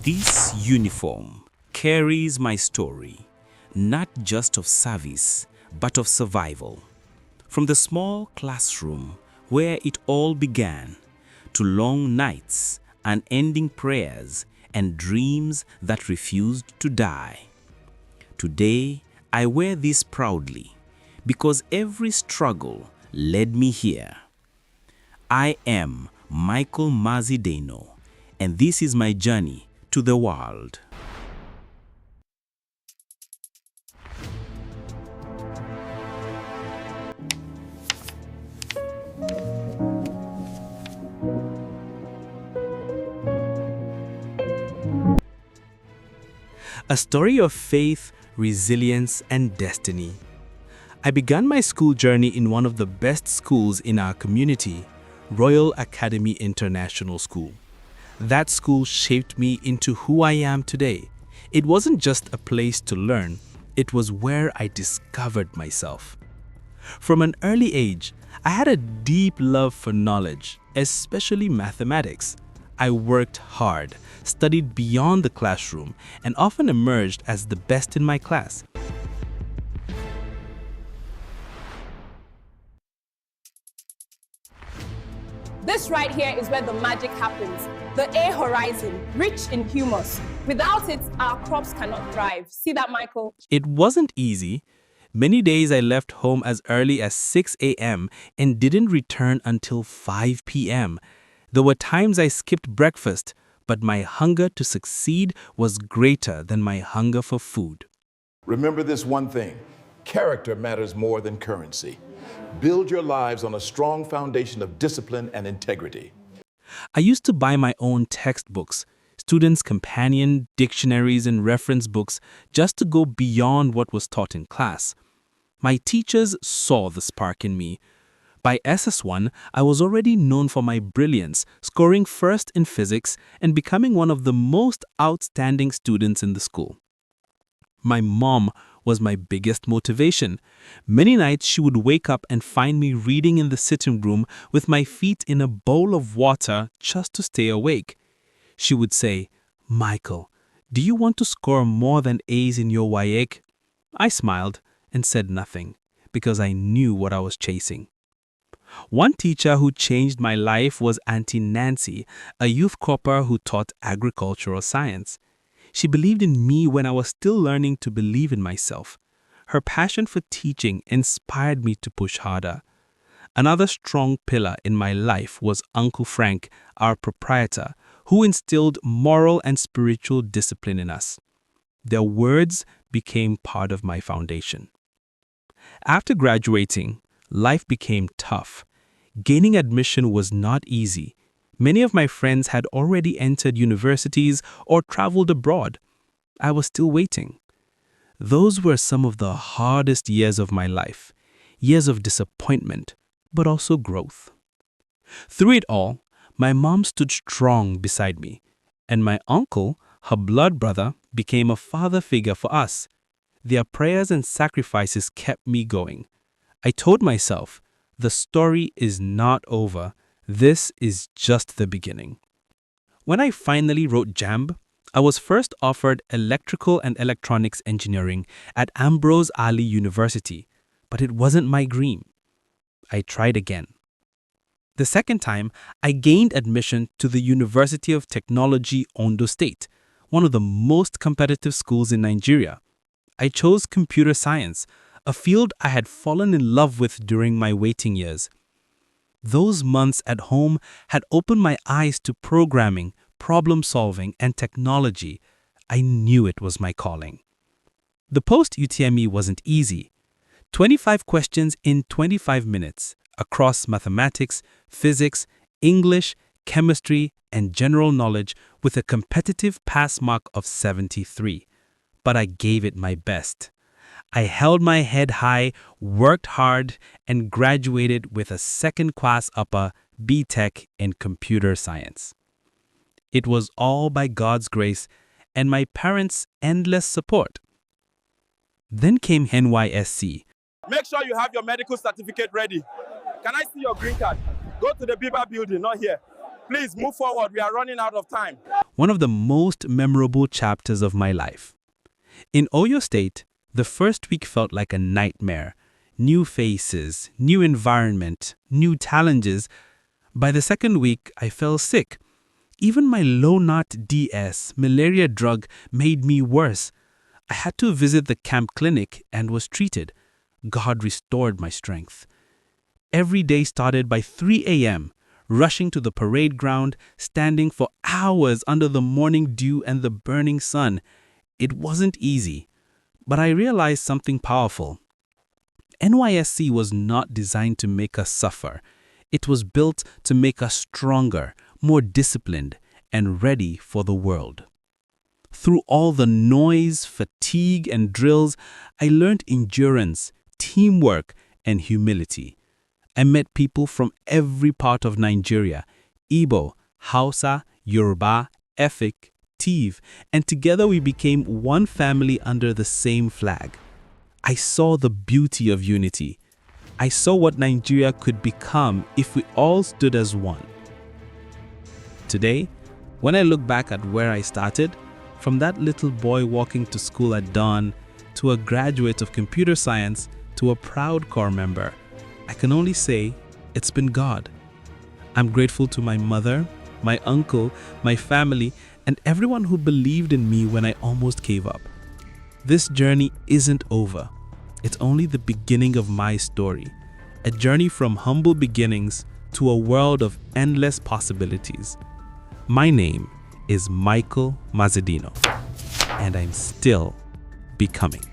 This uniform carries my story, not just of service, but of survival. From the small classroom where it all began, to long nights, unending prayers, and dreams that refused to die. Today, I wear this proudly because every struggle led me here. I am Michael Mazzideno, and this is my journey to the world. A story of faith, resilience, and destiny. I began my school journey in one of the best schools in our community, Royal Academy International School. That school shaped me into who I am today. It wasn't just a place to learn, it was where I discovered myself. From an early age, I had a deep love for knowledge, especially mathematics. I worked hard, studied beyond the classroom, and often emerged as the best in my class. This right here is where the magic happens. The A horizon, rich in humus. Without it, our crops cannot thrive. See that, Michael? It wasn't easy. Many days I left home as early as 6 a.m. and didn't return until 5 p.m. There were times I skipped breakfast, but my hunger to succeed was greater than my hunger for food. Remember this one thing: character matters more than currency. Build your lives on a strong foundation of discipline and integrity. I used to buy my own textbooks, students' companion, dictionaries, and reference books just to go beyond what was taught in class. My teachers saw the spark in me. By SS1, I was already known for my brilliance, scoring first in physics and becoming one of the most outstanding students in the school. My mom was my biggest motivation. Many nights she would wake up and find me reading in the sitting room with my feet in a bowl of water just to stay awake. She would say, "Michael, do you want to score more than A's in your WAEC?" I smiled and said nothing because I knew what I was chasing. One teacher who changed my life was Auntie Nancy, a youth corper who taught agricultural science. She believed in me when I was still learning to believe in myself. Her passion for teaching inspired me to push harder. Another strong pillar in my life was Uncle Frank, our proprietor, who instilled moral and spiritual discipline in us. Their words became part of my foundation. After graduating, life became tough. Gaining admission was not easy. Many of my friends had already entered universities or traveled abroad. I was still waiting. Those were some of the hardest years of my life, years of disappointment, but also growth. Through it all, my mom stood strong beside me, and my uncle, her blood brother, became a father figure for us. Their prayers and sacrifices kept me going. I told myself, the story is not over. This is just the beginning. When I finally wrote JAMB, I was first offered electrical and electronics engineering at Ambrose Ali University, but it wasn't my dream. I tried again. The second time, I gained admission to the University of Technology, Ondo State, one of the most competitive schools in Nigeria. I chose computer science, a field I had fallen in love with during my waiting years. Those months at home had opened my eyes to programming, problem solving, and technology. I knew it was my calling. The post-UTME wasn't easy. 25 questions in 25 minutes across mathematics, physics, English, chemistry, and general knowledge with a competitive pass mark of 73. But I gave it my best. I held my head high, worked hard, and graduated with a second-class upper B.Tech in computer science. It was all by God's grace and my parents' endless support. Then came NYSC. Make sure you have your medical certificate ready. Can I see your green card? Go to the Biba building, not here. Please move forward. We are running out of time. One of the most memorable chapters of my life. In Oyo State, the first week felt like a nightmare. New faces, new environment, new challenges. By the second week, I fell sick. Even my low-NOT DS, malaria drug, made me worse. I had to visit the camp clinic and was treated. God restored my strength. Every day started by 3 a.m., rushing to the parade ground, standing for hours under the morning dew and the burning sun. It wasn't easy, but I realized something powerful. NYSC was not designed to make us suffer. It was built to make us stronger, more disciplined, and ready for the world. Through all the noise, fatigue, and drills, I learned endurance, teamwork, and humility. I met people from every part of Nigeria: Igbo, Hausa, Yoruba, Efik, Tiv, and together we became one family under the same flag. I saw the beauty of unity. I saw what Nigeria could become if we all stood as one. Today, when I look back at where I started, from that little boy walking to school at dawn, to a graduate of computer science, to a proud corps member, I can only say it's been God. I'm grateful to my mother, my uncle, my family, and everyone who believed in me when I almost gave up. This journey isn't over. It's only the beginning of my story. A journey from humble beginnings to a world of endless possibilities. My name is Michael Mazzideno, and I'm still becoming.